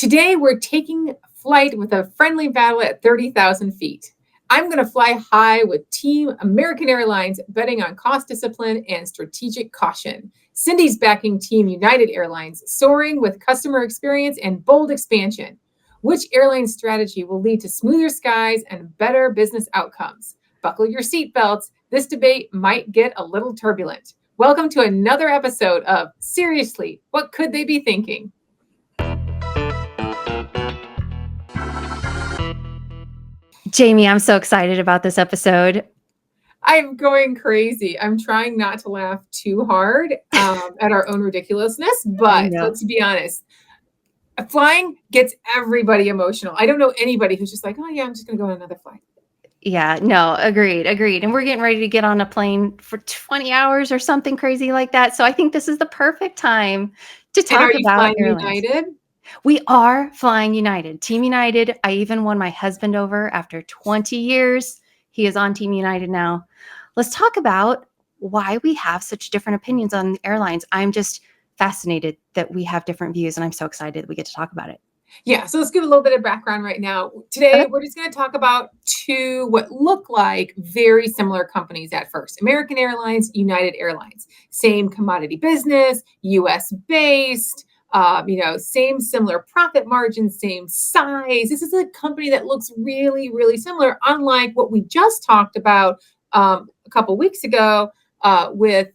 Today, we're taking flight with a friendly battle at 30,000 feet. I'm going to fly high with Team American Airlines, betting on cost discipline and strategic caution. Cindy's backing Team United Airlines, soaring with customer experience and bold expansion. Which airline strategy will lead to smoother skies and better business outcomes? Buckle your seatbelts. This debate might get a little turbulent. Welcome to another episode of Seriously, What Could They Be Thinking? Jamie, I'm so excited about this episode. I'm going crazy. I'm trying not to laugh too hard at our own ridiculousness, but let's be honest. Flying gets everybody emotional. I don't know anybody who's just like, oh yeah, I'm just going to go on another flight. Yeah, no, agreed. And we're getting ready to get on a plane for 20 hours or something crazy like that. So I think this is the perfect time to talk about airlines. United? We are flying United, Team United. I even won my husband over after 20 years. He is on Team United now. Let's talk about why we have such different opinions on airlines. I'm just fascinated that we have different views, and I'm so excited that we get to talk about it. Yeah, so let's give a little bit of background right now. Today, we're just going to talk about two what look like very similar companies at first. American Airlines, United Airlines. Same commodity business, U.S. based, same similar profit margins, same size. This is a company that looks really, really similar, unlike what we just talked about a couple weeks ago with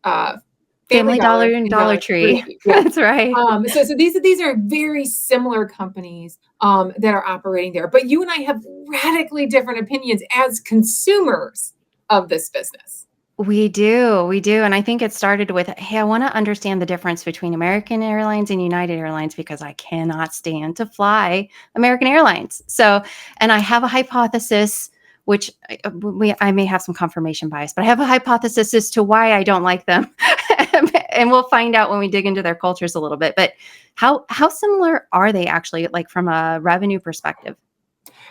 Family Dollar and Dollar Tree. Yeah. That's right. So these are very similar companies that are operating there. But you and I have radically different opinions as consumers of this business. We do. And I think it started with, hey, I want to understand the difference between American Airlines and United Airlines because I cannot stand to fly American Airlines. So, and I have a hypothesis, which I may have some confirmation bias, but I have a hypothesis as to why I don't like them. And we'll find out when we dig into their cultures a little bit. But how similar are they actually, like from a revenue perspective?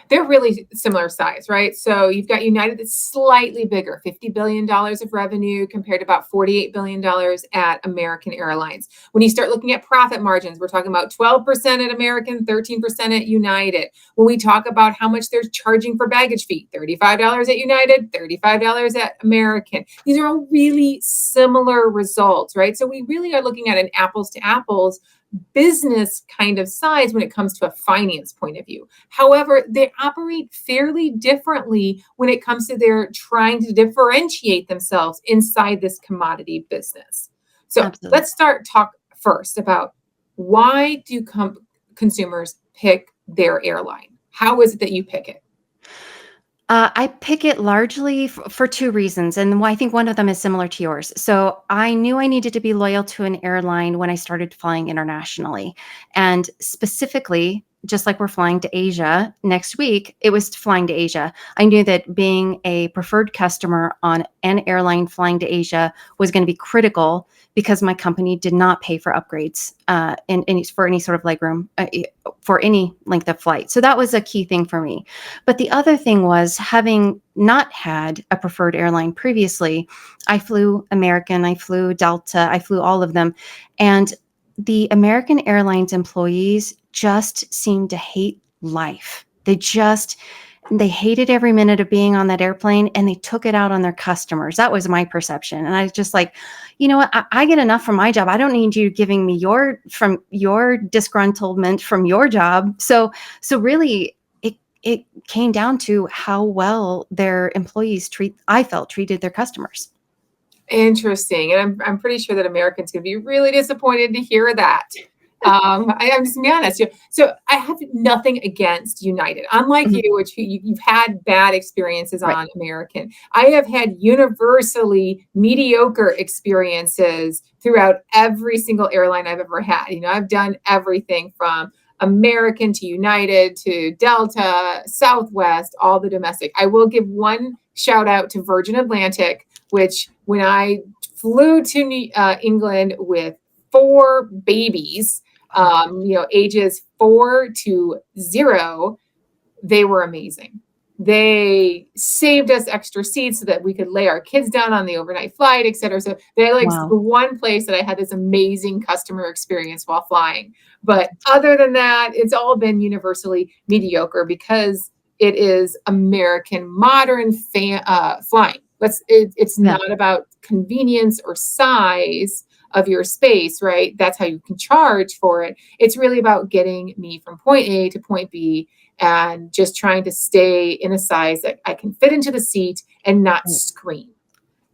They're really similar size, right? So you've got United that's slightly bigger, $50 billion of revenue compared to about $48 billion at American Airlines. When you start looking at profit margins, we're talking about 12% at American, 13% at United. When we talk about how much they're charging for baggage fee, $35 at United, $35 at American. These are all really similar results, right? So we really are looking at an apples to apples business kind of size when it comes to a finance point of view. However, they operate fairly differently when it comes to their trying to differentiate themselves inside this commodity business. So Absolutely. Let's talk first about why do consumers pick their airline? How is it that you pick it? I pick it largely for two reasons, and I think one of them is similar to yours. So I knew I needed to be loyal to an airline when I started flying internationally. And specifically, just like we're flying to Asia next week, it was flying to Asia. I knew that being a preferred customer on an airline flying to Asia was going to be critical because my company did not pay for upgrades for any sort of legroom for any length of flight. So that was a key thing for me. But the other thing was, having not had a preferred airline previously, I flew American, I flew Delta, I flew all of them. And the American Airlines employees just seemed to hate life. They hated every minute of being on that airplane, and they took it out on their customers. That was my perception. And I was just like, you know what? I get enough from my job. I don't need you giving me your disgruntlement from your job. So really it came down to how well their employees treated their customers. Interesting. And I'm pretty sure that Americans could be really disappointed to hear that. I'm just gonna be honest. So I have nothing against United. Unlike you, which you've had bad experiences on American, I have had universally mediocre experiences throughout every single airline I've ever had. I've done everything from American to United to Delta, Southwest, all the domestic. I will give one shout out to Virgin Atlantic, which when I flew to England with 4 babies, ages 4 to 0, they were amazing. They saved us extra seats so that we could lay our kids down on the overnight flight, et cetera. So they're like Wow. the one place that I had this amazing customer experience while flying. But other than that, it's all been universally mediocre because it is American modern flying. It's Yeah. not about convenience or size of your space, right? That's how you can charge for it. It's really about getting me from point A to point B and just trying to stay in a size that I can fit into the seat and not Right. scream.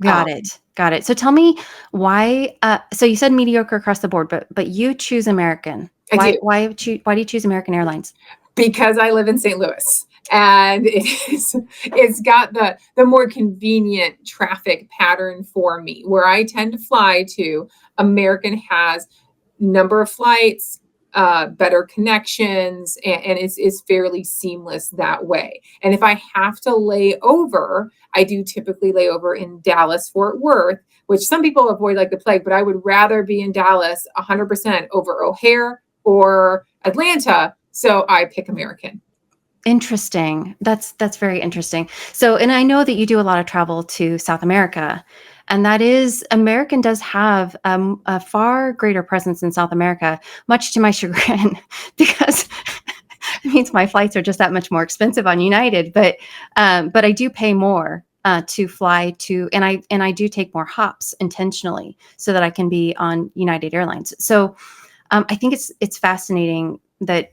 Got it. Got it. So tell me why, so you said mediocre across the board, but you choose American. I do. Why do you choose American Airlines? Because I live in St. Louis and it's got the more convenient traffic pattern for me. Where I tend to fly to, American has number of flights, better connections, and is fairly seamless that way. And if I have to lay over, I do typically lay over in Dallas, Fort Worth, which some people avoid like the plague, but I would rather be in Dallas 100% over O'Hare or Atlanta. So I pick American. Interesting. That's very interesting. So, and I know that you do a lot of travel to South America, and that is American does have a far greater presence in South America, much to my chagrin, because it means my flights are just that much more expensive on United. But I do pay more to fly to, and I do take more hops intentionally so that I can be on United Airlines. So I think it's fascinating that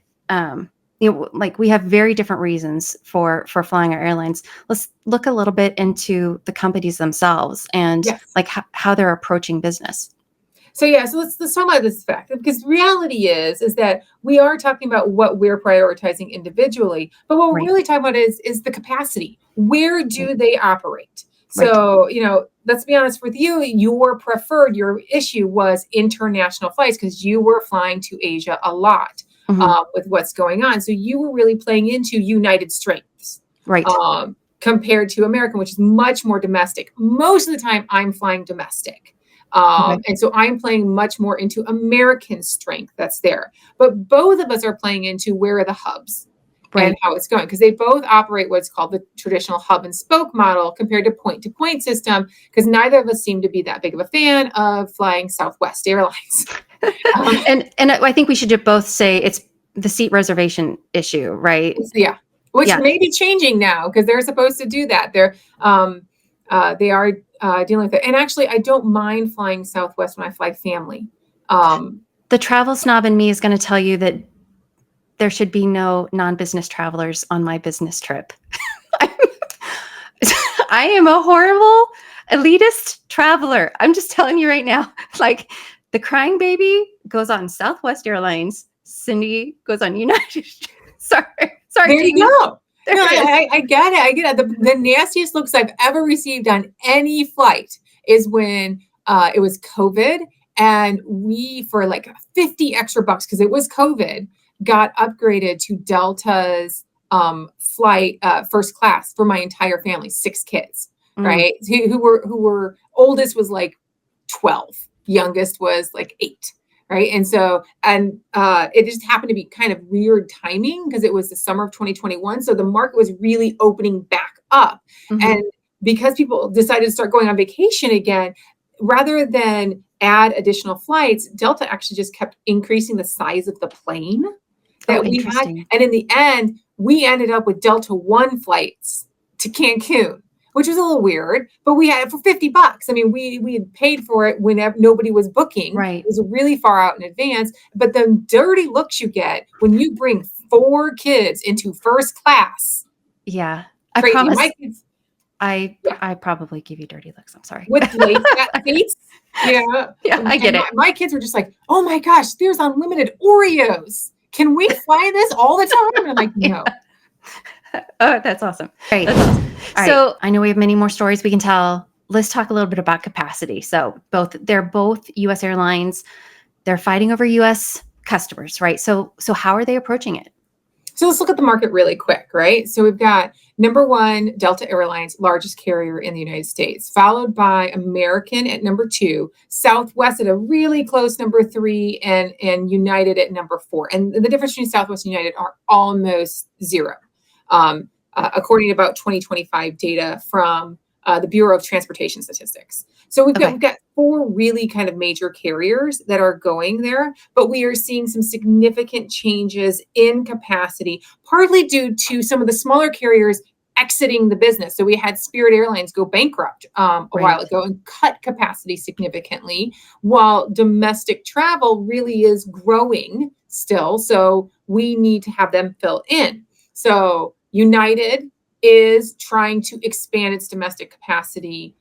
like we have very different reasons for flying our airlines. Let's look a little bit into the companies themselves and Yes. like how they're approaching business. So let's talk about this fact, because reality is that we are talking about what we're prioritizing individually, but what we're Right. really talking about is the capacity. Where do Right. they operate? Right. So, let's be honest with you, your issue was international flights because you were flying to Asia a lot Mhm. with what's going on. So you were really playing into United strengths Right. compared to American, which is much more domestic. Most of the time, I'm flying domestic. Okay. And so I'm playing much more into American strength that's there. But both of us are playing into where are the hubs and Right. how it's going, because they both operate what's called the traditional hub and spoke model compared to point system, because neither of us seem to be that big of a fan of flying Southwest Airlines. And I think we should both say it's the seat reservation issue, right? Yeah, which Yeah. may be changing now because they're supposed to do that. They are dealing with it. And actually, I don't mind flying Southwest when I fly family. The travel snob in me is going to tell you that there should be no non-business travelers on my business trip. I am a horrible elitist traveler. I'm just telling you right now. Like the crying baby goes on Southwest Airlines. Cindy goes on United. Sorry. There you Jamie. go. No, I get it. I get it. The nastiest looks I've ever received on any flight is when it was COVID, and we, for like 50 extra bucks, because it was COVID, got upgraded to Delta's flight first class for my entire family, 6 kids, right? Who were oldest was like 12, youngest was like 8. Right. And so, it just happened to be kind of weird timing because it was the summer of 2021. So the market was really opening back up. Mhm. And because people decided to start going on vacation again, rather than add additional flights, Delta actually just kept increasing the size of the plane that we had. Interesting. And in the end, we ended up with Delta One flights to Cancun, which was a little weird, but we had it for 50 bucks. I mean, we had paid for it whenever nobody was booking. Right. It was really far out in advance. But the dirty looks you get when you bring 4 kids into first class. Yeah. I Crazy. promise. My kids, I probably give you dirty looks. I'm sorry. with lace seats. Yeah. Yeah, I get it. My kids were just like, oh my gosh, there's unlimited Oreos. Can we fly this all the time? And I'm like, no. Oh, that's awesome. Great. That's awesome. All so right. I know we have many more stories we can tell. Let's talk a little bit about capacity. So they're both U.S. airlines. They're fighting over U.S. customers, right? So how are they approaching it? So let's look at the market really quick, right? So we've got number 1, Delta Airlines, largest carrier in the United States, followed by American at number 2, Southwest at a really close number 3, and United at number 4. And the difference between Southwest and United are almost zero. according to about 2025 data from the Bureau of Transportation Statistics. So we've Okay. got four really kind of major carriers that are going there, but we are seeing some significant changes in capacity, partly due to some of the smaller carriers exiting the business. So we had Spirit Airlines go bankrupt a while Right. ago and cut capacity significantly, while domestic travel really is growing still. So we need to have them fill in. So United is trying to expand its domestic capacity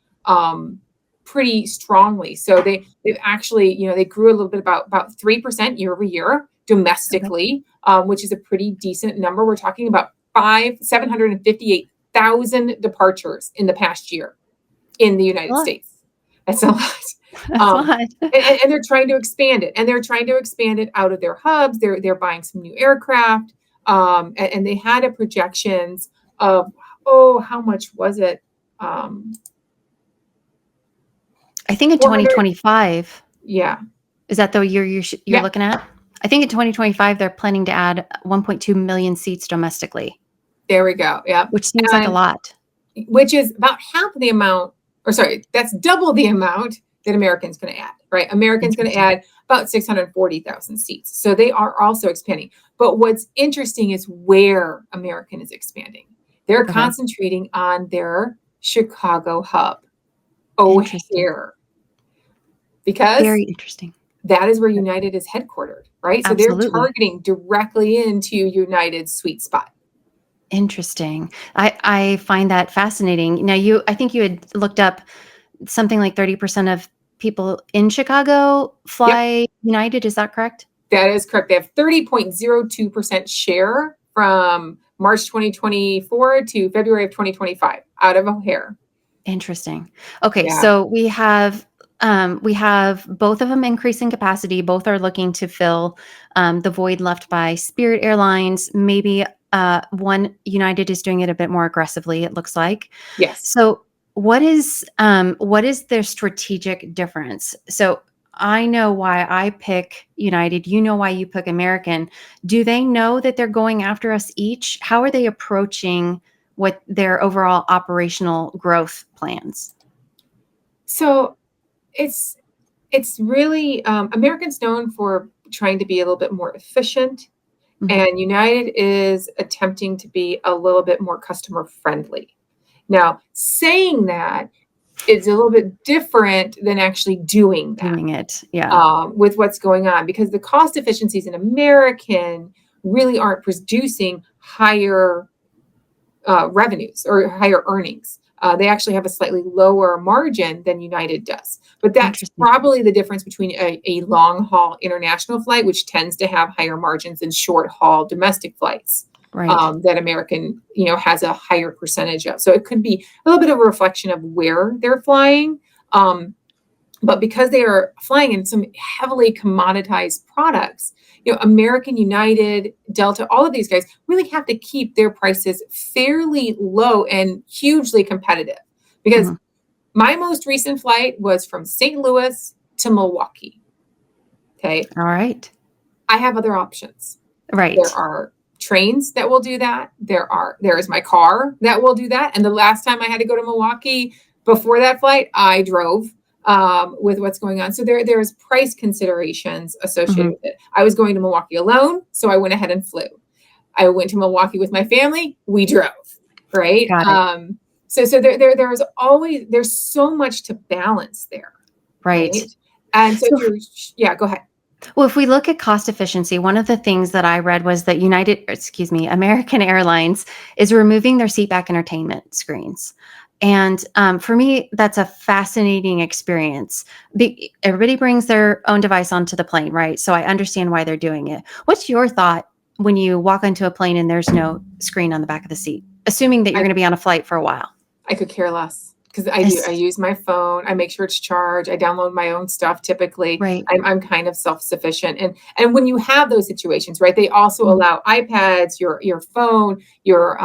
pretty strongly. So they've actually, they grew a little bit about 3% year over year Okay. domestically, which is a pretty decent number. We're talking about 758,000 departures in the past year in the A United lot. States. That's a lot. That's a Um, lot. and they're trying to expand it, and they're trying to expand it out of their hubs. They're buying some new aircraft, and they had a projections of, how much was it? I think in 400. 2025, Yeah, is that the year you're yeah. looking at? I think in 2025 they're planning to add 1.2 million seats domestically, There we go. Yeah, which seems like a and lot. which is about half the amount, or sorry, that's double the amount that American's going to add, right? American's going to Interesting. add about 640,000 seats. So they are also expanding. But what's interesting is where American is expanding. They're Okay. concentrating on their Chicago hub, Interesting. O'Hare, because Very interesting. that is where United is headquartered, right? So they're Absolutely. targeting directly into United's sweet spot. Interesting. I find that fascinating. Now I think you had looked up something like 30% of people in Chicago Yep, fly United. Is that correct? that is correct. They have 30.02% share from March 2024 to February of 2025 out of O'Hare. Interesting. Okay, Yeah. so we have both of them increasing capacity. Both are looking to fill the void left by Spirit Airlines. Maybe one United is doing it a bit more aggressively. It looks like. Yes. So what is their strategic difference? So I know why I pick United. You know why you pick American. Do they know that they're going after us each? How are they approaching what their overall operational growth plans? So it's it's really American's known for trying to be a little bit more efficient, Mhm. and United is attempting to be a little bit more customer friendly. Now, saying that is a little bit different than actually doing that. Doing it. Yeah. With what's going on, because the cost efficiencies in American really aren't producing higher revenues or higher earnings. They actually have a slightly lower margin than United does. But that's Interesting. probably the difference between a long haul international flight, which tends to have higher margins than short haul domestic flights. Right. That American, has a higher percentage of. So it could be a little bit of a reflection of where they're flying. But because they are flying in some heavily commoditized products, American, United, Delta, all of these guys really have to keep their prices fairly low and hugely competitive. Because Mhm. my most recent flight was from St. Louis to Milwaukee. Okay. All right. I have other options. There Right. are trains that will do that. There is my car that will do that. And the last time I had to go to Milwaukee before that flight, I drove with what's going on. So there's price considerations associated Mhm. with it. I was going to Milwaukee alone, so I went ahead and flew. I went to Milwaukee with my family. We drove, right? Got it. So there's so much to balance there, Right. right? And so So if you're, yeah, go ahead. well, if we look at cost efficiency, one of the things that I read was that American Airlines is removing their seatback entertainment screens. And for me, that's a fascinating experience. Everybody brings their own device onto the plane, right? So I understand why they're doing it. What's your thought when you walk onto a plane and there's no screen on the back of the seat, assuming that you're I going to be on a flight for a while? I could care less because I do. I It's, use my phone. I make sure it's charged. I download my own stuff. Typically, right. I'm kind of self sufficient. And when you have those situations, right, they also Mhm. allow iPads, your phone, your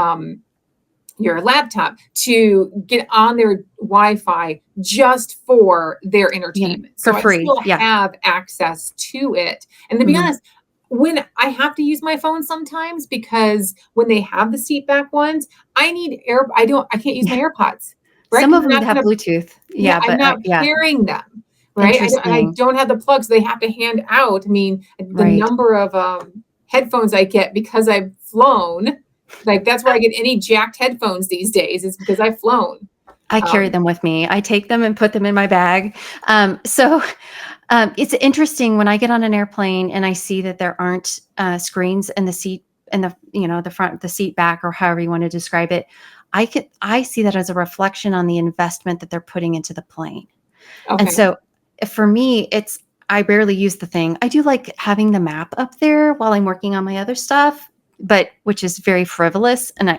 laptop to get on their Wi-Fi just for their Yeah, entertainment. for So I free. still Yeah. have access to it. And to be Mhm. honest, when I have to use my phone sometimes because when they have the seat back ones, I can't use my AirPods, right? Some Because of I'm them not have gonna Bluetooth. yeah, Yeah, I'm but not yeah, pairing them, right? I interesting. don't have the plugs, they have to hand out. I mean, the Right. number of, headphones I get because I've flown, like, that's where I get any jacked headphones these days is because I've flown. I carry Um, them with me. I take them and put them in my bag. So it's interesting when I get on an airplane and I see that there aren't screens in the seat in the the front the seat back or however you want to describe it. I see that as a reflection on the investment that they're putting into the plane. And okay. so for me, I rarely use the thing. I do like having the map up there while I'm working on my other stuff, but which is very frivolous. And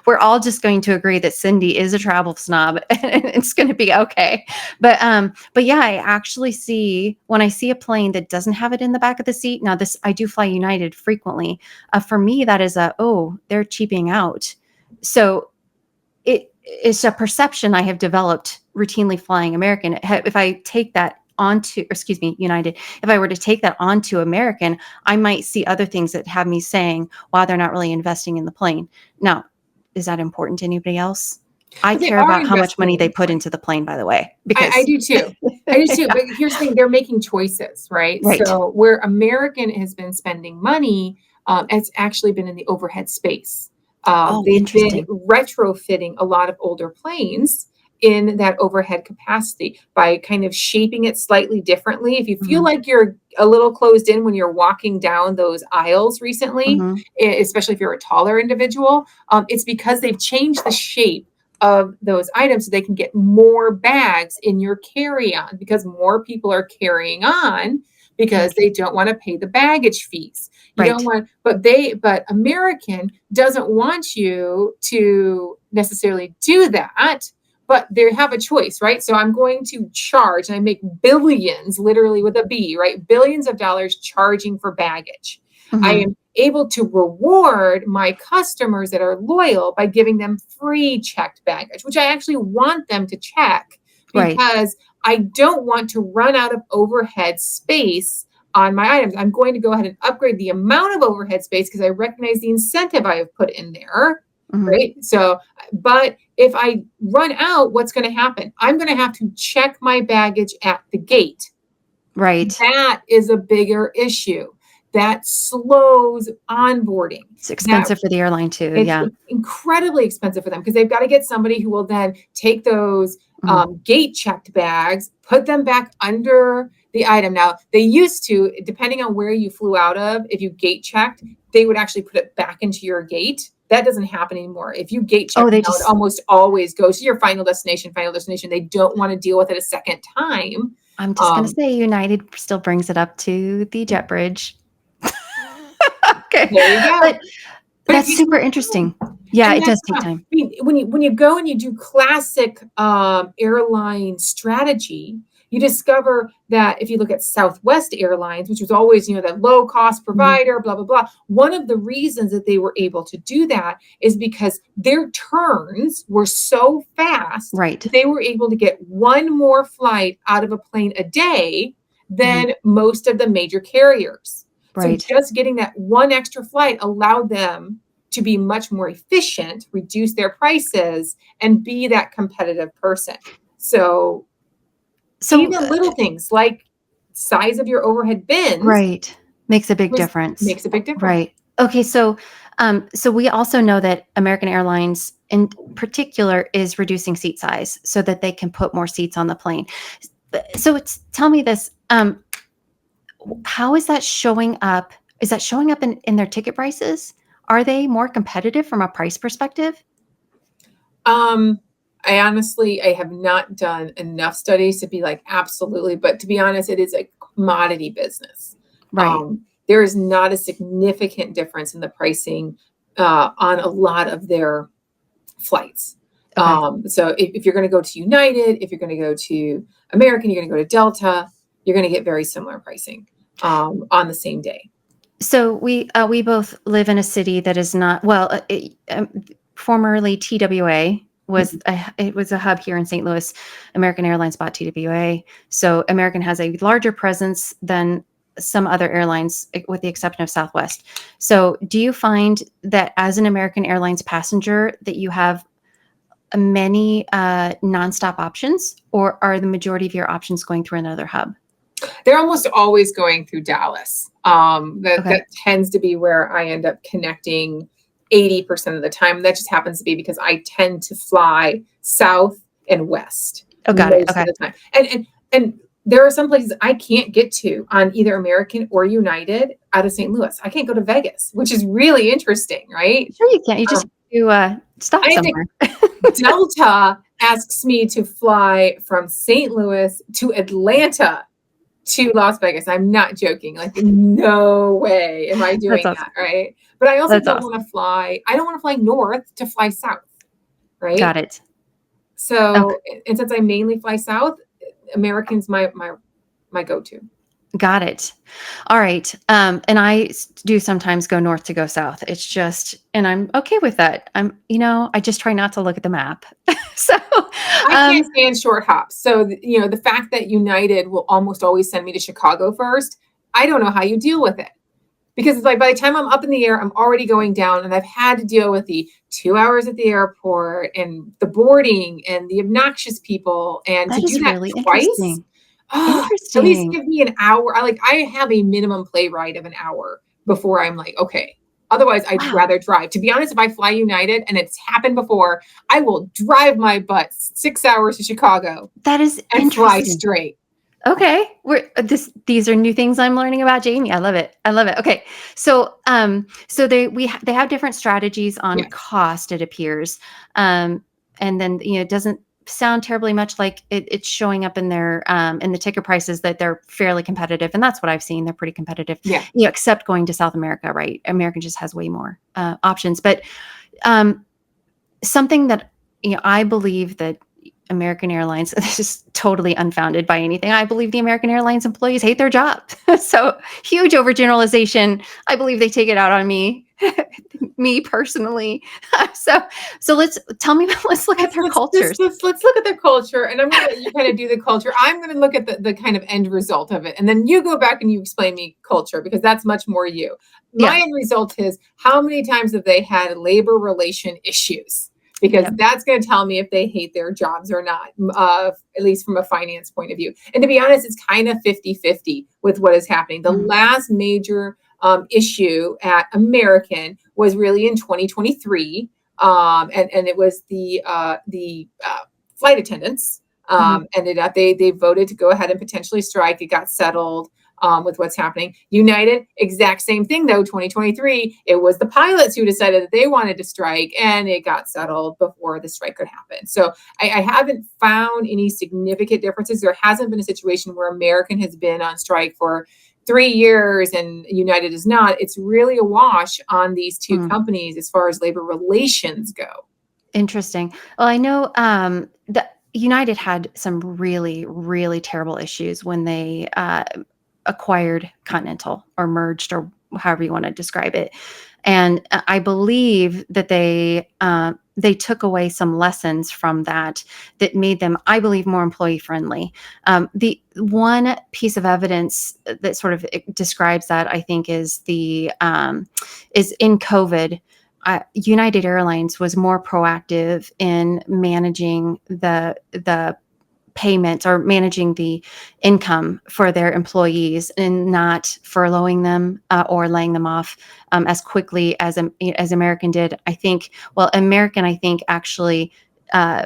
we're all just going to agree that Cindy is a travel snob and it's going to be okay. But yeah, I actually see when I see a plane that doesn't have it in the back of the seat. Now this, I do fly United frequently. For me, that is oh, they're cheaping out. So it's a perception I have developed routinely flying American. If I take that onto, or excuse me, United, if I were to take that onto American, I might see other things that have me saying, wow, they're not really investing in the plane. Now, is that important to anybody else? I But they care are about how much investing money in they the put plane. into the plane, by the way, I because do too. I do too. But here's the thing, they're making choices, right? right. So where American has been spending money, it's actually been in the overhead space. Oh, They've been interesting. retrofitting a lot of older planes in that overhead capacity by kind of shaping it slightly differently. If you feel Hmm. like you're a little closed in when you're walking down those aisles recently, Hmm. especially if you're a taller individual, it's because they've changed the shape of those items so they can get more bags in your carry-on because more people are carrying on because they don't want to pay the baggage fees. You don't Right. want, but American doesn't want you to necessarily do that, but they have a choice, right? So I'm going to charge and I make billions, literally with a B, right? Billions of dollars charging for baggage. I Hmm. am able to reward my customers that are loyal by giving them free checked baggage, which I actually want them to check Right. because I don't want to run out of overhead space on my items. I'm going to go ahead and upgrade the amount of overhead space because I recognize the incentive I have put in there. Hmm. Right. So, but if I run out, what's going to happen? I'm going to have to check my baggage at the gate. Right. That is a bigger issue. That slows onboarding. It's That expensive for the airline too. it's Yeah. incredibly expensive for them because they've got to get somebody who will then take those Hmm. gate checked bags, put them back under the item. Now, they used to, depending on where you flew out of, if you gate checked, they would actually put it back into your gate. That doesn't happen anymore. If you gate check Oh, they now, it just almost always goes to your final destination, final destination. They don't want to deal with it a second time. I'm just gonna Um, say United still brings it up to the jet bridge. Okay. there you go. But But it that's takes super more interesting. time, Yeah, and it that's does the take problem. time. I mean, when you go and you do classic, airline strategy, you discover that if you look at Southwest Airlines, which was always, that low-cost Mhm. provider, blah, blah, blah, one of the reasons that they were able to do that is because their turns were so fast Right. that they were able to get one more flight out of a plane a day Mhm. than most of the major carriers. So Right. just getting that one extra flight allowed them to be much more efficient, reduce their prices, and be that competitive person. So So, even little things like size of your overhead bins right. Makes a big was difference. makes a big difference. Right. Okay, so we also know that American Airlines in particular is reducing seat size so that they can put more seats on the plane. So it's tell me this, how is that showing up? Is that showing up in their ticket prices? Are they more competitive from a price perspective? Um, I have not done enough studies to be like absolutely, but to be honest, it is a commodity business. Right. There is not a significant difference in the pricing on a lot of their flights. Okay. So if you're going to go to United, if you're going to go to American, you're going to go to Delta, you're going to get very similar pricing on the same day. So we both live in a city that is not well. Formerly TWA was Mhm. it was a hub here in St. Louis. American Airlines bought TWA, so American has a larger presence than some other airlines, with the exception of Southwest. So do you find that as an American Airlines passenger that you have many nonstop options, or are the majority of your options going through another hub? They're almost always going through Dallas. Okay. That tends to be where I end up connecting 80% of the time. That just happens to be because I tend to fly south and west Oh, got it. most of Okay. the time. And there are some places I can't get to on either American or United out of St. Louis. I can't go to Vegas, which is really interesting, right? Sure, you can. You just Um, stop I have to somewhere. Delta asks me to fly from St. Louis to Atlanta to Las Vegas. I'm not joking. Like, no way am I That's doing awesome. that, right? But I also That's don't awesome. want to fly. I don't want to fly north to fly south, right? Got it. Okay. So, and since I mainly fly south, American's my go-to. Got it. All right. And do sometimes go north to go south. It's just, and I'm okay with that. I just try not to look at the map. So, I um, can't stand short hops. So, the fact that United will almost always send me to Chicago first, I don't know how you deal with it. Because it's like by the time I'm up in the air, I'm already going down, and I've had to deal with the 2 hours at the airport and the boarding and the obnoxious people. And to that do is that really twice, interesting. at least Interesting. give me an hour. I have a minimum play ride of an hour before I'm like, okay. Otherwise, I'd Wow. rather drive. To be honest, if I fly United, and it's happened before, I will drive my butt 6 hours to Chicago That is and fly interesting. straight. Okay. These are new things I'm learning about Jamie. I love it. I love it. Okay. So they have different strategies on Yes. cost, it appears. And then, it doesn't sound terribly much like it's showing up in their in the ticket prices, that they're fairly competitive. And that's what I've seen. They're pretty competitive, Yeah. except going to South America, right? American just has way more options. But um, something that, I believe that American Airlines, this is totally unfounded by anything. I believe the American Airlines employees hate their job. So huge overgeneralization. I believe they take it out on me, me personally. so so let's look at their cultures. Let's look at their culture, and I'm going to let you kind of do the culture. I'm going to look at the kind of end result of it, and then you go back and you explain me culture, because that's much more you. My Yeah. end result is how many times have they had labor relation issues? Because Yep. that's going to tell me if they hate their jobs or not, at least from a finance point of view. And to be honest, it's kind of 50-50 with what is happening. The Mm, last major issue at American was really in 2023, and it was the flight attendants. mhm. Ended up they voted to go ahead and potentially strike. It got settled with what's happening. United, exact same thing though. 2023, it was the pilots who decided that they wanted to strike, and it got settled before the strike could happen. So I haven't found any significant differences. There hasn't been a situation where American has been on strike for 3 years and United is not. It's really a wash on these two Mm. companies as far as labor relations go. Interesting. Well, I know that United had some really, really terrible issues when they acquired Continental, or merged, or however you want to describe it. And I believe that they took away some lessons from that made them, I believe, more employee friendly. The one piece of evidence that sort of describes that, I think, is in COVID. United Airlines was more proactive in managing the payments, or managing the income for their employees, and not furloughing them or laying them off as quickly as American did. I think, well, American, I think, actually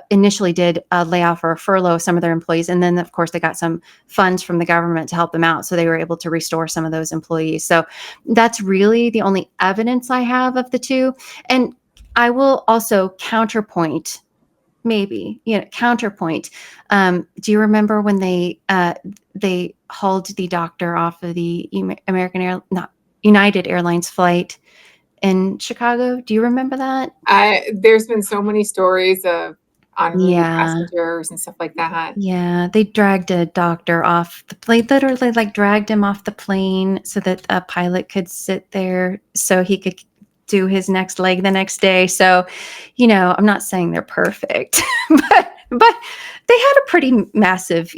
initially did lay off or furlough some of their employees. And then, of course, they got some funds from the government to help them out. So they were able to restore some of those employees. So that's really the only evidence I have of the two. And I will also counterpoint, maybe, counterpoint. Do you remember when they hauled the doctor off of the not United Airlines flight in Chicago? Do you remember that? There's been so many stories of en route Yeah. passengers and stuff like that. Yeah, they dragged a doctor off the plane, literally, like, dragged him off the plane so that a pilot could sit there so he could do his next leg the next day. So, I'm not saying they're perfect, but they had a pretty massive,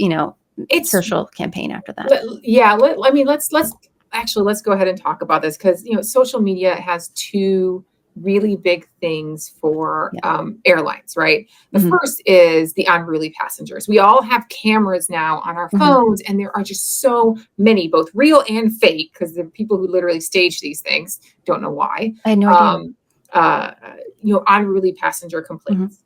It's social campaign after that. yeah. I mean, let's go ahead and talk about this, because social media has two really big things for Yeah. airlines, right? The Mhm. first is the unruly passengers. We all have cameras now on our Mhm. phones, and there are just so many, both real and fake, because the people who literally stage these things don't know why. I had no idea. Uh, Unruly passenger Mhm. complaints.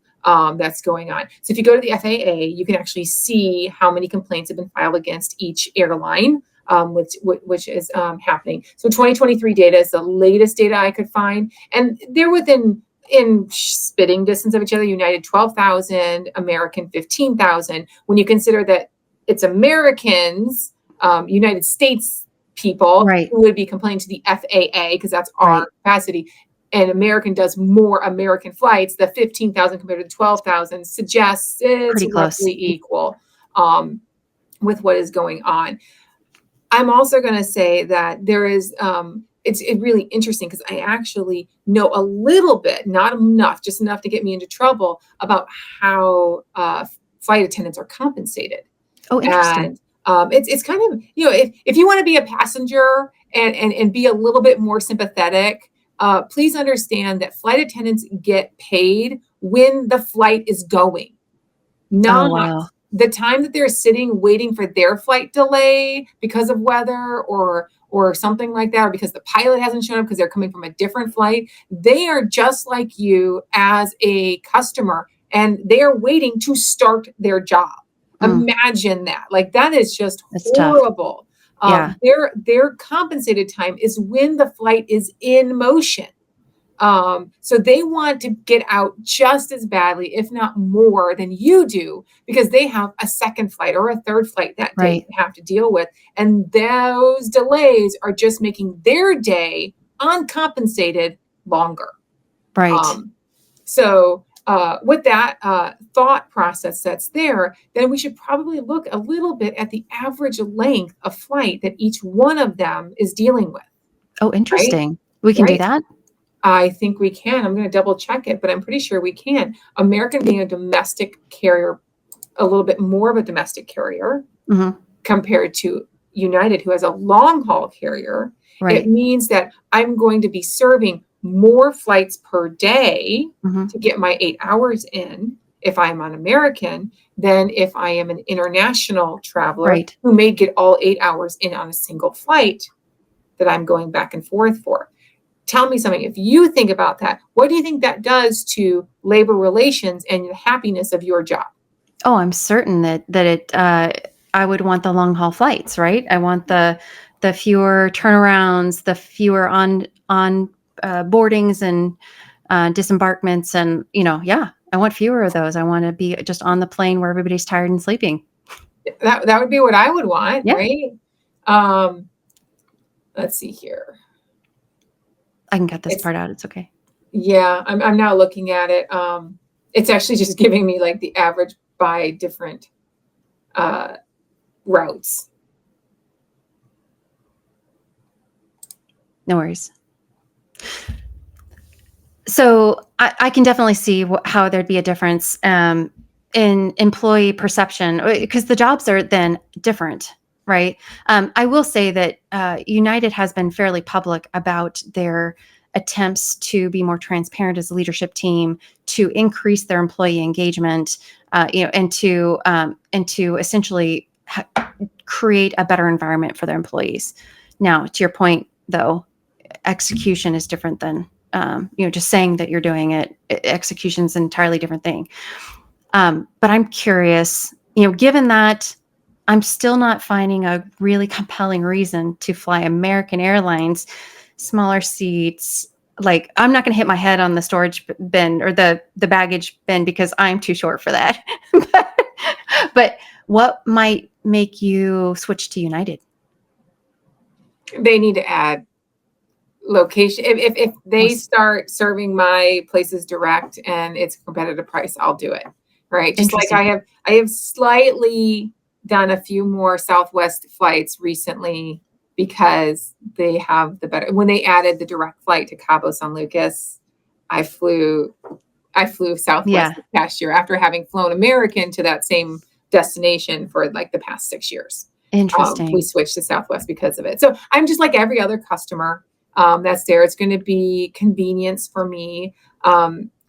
That's going on. So if you go to the FAA, you can actually see how many complaints have been filed against each airline, which is happening. So 2023 data is the latest data I could find, and they're in spitting distance of each other. United 12,000, American 15,000. When you consider that it's Americans, United States people Right. who would be complaining to the FAA, because that's our Right. capacity, and American does more American flights, the 15,000 compared to the 12,000 suggests it's Pretty close. roughly equal with what is going on. I'm also going to say that there is, it's really interesting, because I actually know a little bit, not enough, just enough to get me into trouble, about how flight attendants are compensated. Oh, interesting. And it's kind of, if you want to be a passenger and be a little bit more sympathetic, please understand that flight attendants get paid when the flight is going, Oh, not wow. the time that they're sitting waiting for their flight delay because of weather or something like that, or because the pilot hasn't shown up because they're coming from a different flight. They are just like you as a customer, and they are waiting to start their job. Imagine that. Like, that is just It's tough. horrible. Yeah. Their compensated time is when the flight is in motion. So they want to get out just as badly, if not more, than you do, because they have a second flight or a third flight that day Right. to have to deal with. And those delays are just making their day uncompensated longer. Right. With that thought process that's there, then we should probably look a little bit at the average length of flight that each one of them is dealing with, Oh, right? interesting. We can do Right. that? I think we can. I'm going to double check it, but I'm pretty sure we can. American being a domestic carrier, a little bit more of a domestic carrier Mhm. compared to United, who has a long haul carrier, it Right. means that I'm going to be serving more flights per day Mhm. to get my 8 hours in if I'm on American than if I am an international traveler Right. who may get all 8 hours in on a single flight that I'm going back and forth for. Tell me something. If you think about that, what do you think that does to labor relations and the happiness of your job? Oh, I'm certain I would want the long haul flights, right? I want the fewer turnarounds, the fewer on boardings and disembarkments, and yeah, I want fewer of those. I want to be just on the plane where everybody's tired and sleeping. That would be what I would want, Yeah, right? Um, let's see here. I can cut this It's part out. It's okay. Yeah, I'm now looking at it. It's actually just giving me like the average by different uh, routes. No worries. So I can definitely see how there'd be a difference in employee perception, because the jobs are then different, right? I will say that United has been fairly public about their attempts to be more transparent as a leadership team, to increase their employee engagement, and to essentially create a better environment for their employees. Now, to your point, though, execution is different than just saying that you're doing it. Execution is an entirely different thing. But I'm curious, given that I'm still not finding a really compelling reason to fly American Airlines, smaller seats. Like, I'm not going to hit my head on the storage bin or the baggage bin because I'm too short for that. But what might make you switch to United? They need to add location. If they Was start serving my places direct and it's a competitive price, I'll do it. Right. Just like interesting. I have slightly done a few more Southwest flights recently because they have the better. When they added the direct flight to Cabo San Lucas, I flew Southwest Yeah. this past year after having flown American to that same destination for like the past 6 years. We Interesting. switched to Southwest because of it. So I'm just like every other customer that's there. It's going to be convenience for me.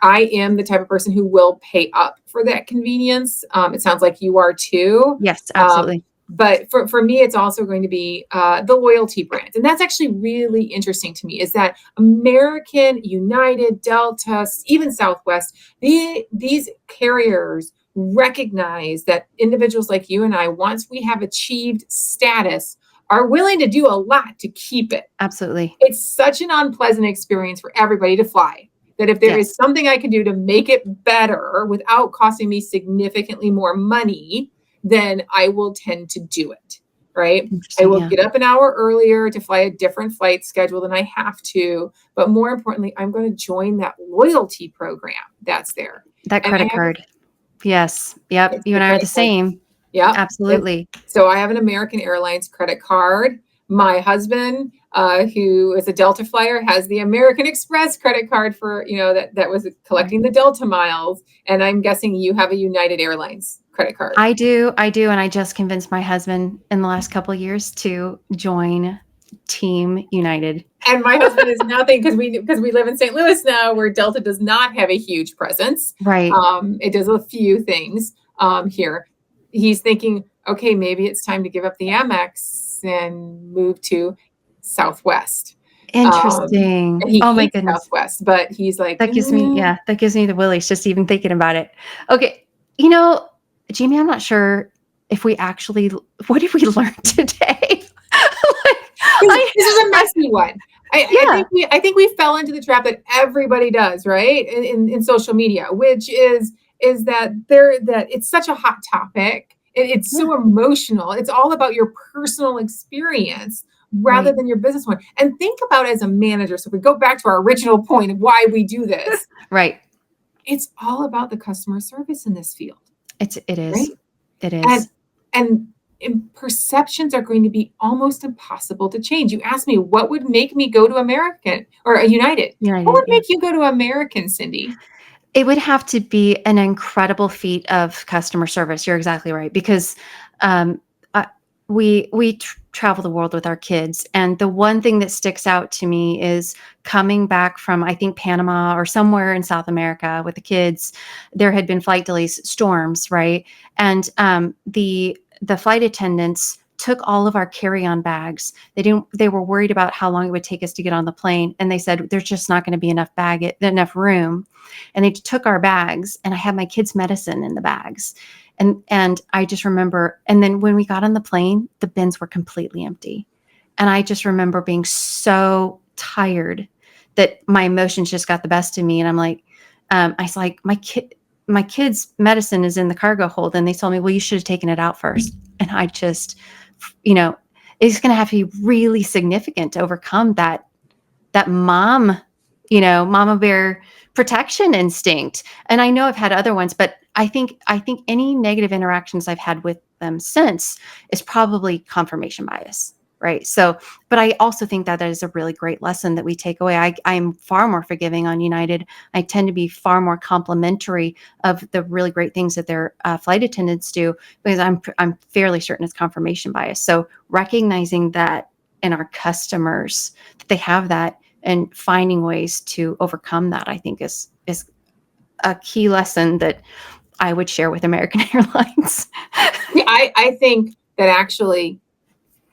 I am the type of person who will pay up for that convenience. It sounds like you are too. Yes, Um, absolutely. but for me, it's also going to be the loyalty brand. And that's actually really interesting to me is that American, United, Delta, even Southwest, these carriers recognize that individuals like you and I, once we have achieved status, are willing to do a lot to keep it. Absolutely. It's such an unpleasant experience for everybody to fly that if there is Yes. something I can do to make it better without costing me significantly more money, then I will tend to do it. Right. I Interesting. will Yeah. get up an hour earlier to fly a different flight schedule than I have to. But more importantly, I'm going to join that loyalty program that's there. That And I credit have card. Yes. Yep. it's You the and I are the credit card. same. Yeah. And Absolutely. so I have an American Airlines credit card. My husband, who is a Delta flyer, has the American Express credit card for, that was Right. collecting the Delta miles. And I'm guessing you have a United Airlines credit card. I do. I do. And I just convinced my husband in the last couple of years to join Team United. And my husband is nothing because we live in St. Louis now, where Delta does not have a huge presence. Right. It does a few things here. He's thinking, okay, maybe it's time to give up the Amex and move to Southwest. And Interesting. he Oh my hates goodness. Southwest, but he's like, That gives me the willies just even thinking about it. Okay. Jamie, I'm not sure if what did we learn today? this is a messy one. Yeah, I think we fell into the trap that everybody does, right? In social media, which is that it's such a hot topic. It's yeah, so emotional. It's all about your personal experience rather right, than your business one. And think about it as a manager. So if we go back to our original point of why we do this, right. it's all about the customer service in this field, It is. right? It And is. and perceptions are going to be almost impossible to change. You asked me what would make me go to American or a United. What United, would yeah. make you go to American, Cindy? It would have to be an incredible feat of customer service. You're exactly right because um, we travel the world with our kids, and the one thing that sticks out to me is coming back from I think Panama or somewhere in South America with the kids. There had been flight delays, storms, right, and the flight attendants took all of our carry-on bags. They were worried about how long it would take us to get on the plane, and they said there's just not going to be enough room, and they took our bags, and I had my kids' medicine in the bags. And I just remember, and then when we got on the plane, the bins were completely empty. And I just remember being so tired that my emotions just got the best of me. And I'm like, I was like, my kid's medicine is in the cargo hold. And they told me, well, you should have taken it out first. And I just, you know, it's going to have to be really significant to overcome that mom, mama bear protection instinct. And I know I've had other ones, but I think any negative interactions I've had with them since is probably confirmation bias. Right. So, but I also think that is a really great lesson that we take away. I'm far more forgiving on United. I tend to be far more complimentary of the really great things that their flight attendants do because I'm fairly certain it's confirmation bias. So recognizing that in our customers that they have that and finding ways to overcome that, I think is a key lesson that I would share with American Airlines. Yeah, I think that actually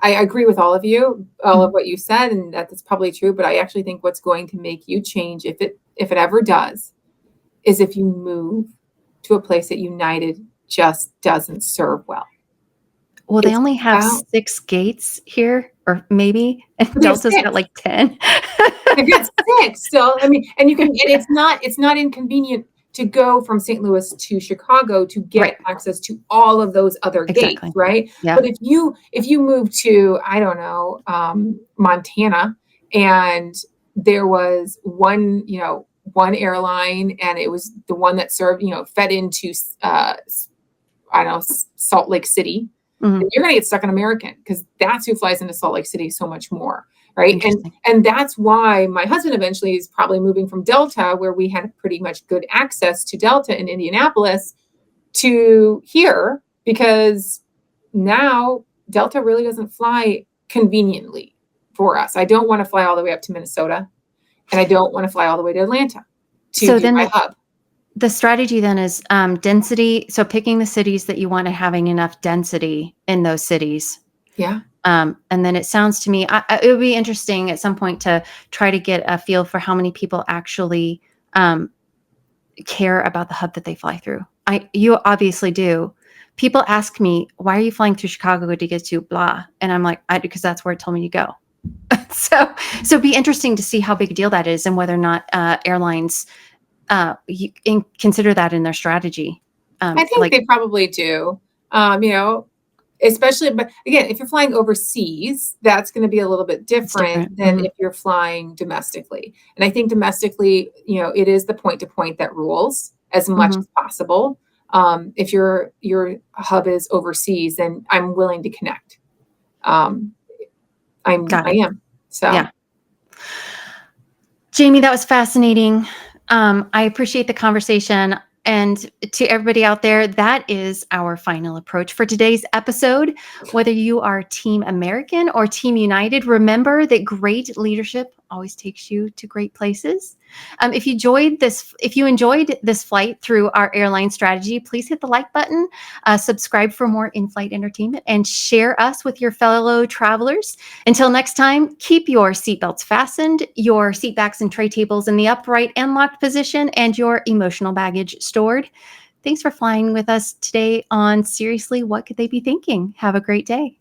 I agree with all of you, all of what you said, and that's probably true. But I actually think what's going to make you change, if it ever does, is if you move to a place that United just doesn't serve well. Well, they It's only have about 6 gates here, or maybe, and they have Delta's got six. like 10. They've got six. So I mean, and it's not inconvenient to go from St. Louis to Chicago to Right, get access to all of those other gates, exactly. right? Yeah, But if you move to, I don't know, Montana, and there was one airline, and it was the one that served, fed into I don't know, Salt Lake City, then mhm, you're going to get stuck in American because that's who flies into Salt Lake City so much more, right? And interesting. and that's why my husband eventually is probably moving from Delta, where we had pretty much good access to Delta in Indianapolis, to here because now Delta really doesn't fly conveniently for us. I don't want to fly all the way up to Minnesota, and I don't want to fly all the way to Atlanta to So do then my hub. the strategy then is density. So picking the cities that you want and having enough density in those cities. Yeah. And then it sounds to me, it would be interesting at some point to try to get a feel for how many people actually care about the hub that they fly through. You obviously do. People ask me, why are you flying through Chicago to get to blah? And I'm like, because that's where it told me to go. so it'd be interesting to see how big a deal that is and whether or not airlines consider that in their strategy. I think they probably do. You know, especially, but again, if you're flying overseas, that's going to be a little bit different than if you're flying domestically. And I think domestically, you know, it is the point to point that rules as much as possible. If your hub is overseas, then I'm willing to connect. I am. So yeah. Jamie, that was fascinating. I appreciate the conversation. And to everybody out there, that is our final approach for today's episode. Whether you are Team American or Team United, remember that great leadership always takes you to great places. If you enjoyed this flight through our airline strategy, please hit the like button, subscribe for more in-flight entertainment, and share us with your fellow travelers. Until next time, keep your seatbelts fastened, your seatbacks and tray tables in the upright and locked position, and your emotional baggage stored. Thanks for flying with us today on Seriously, What Could They Be Thinking? Have a great day.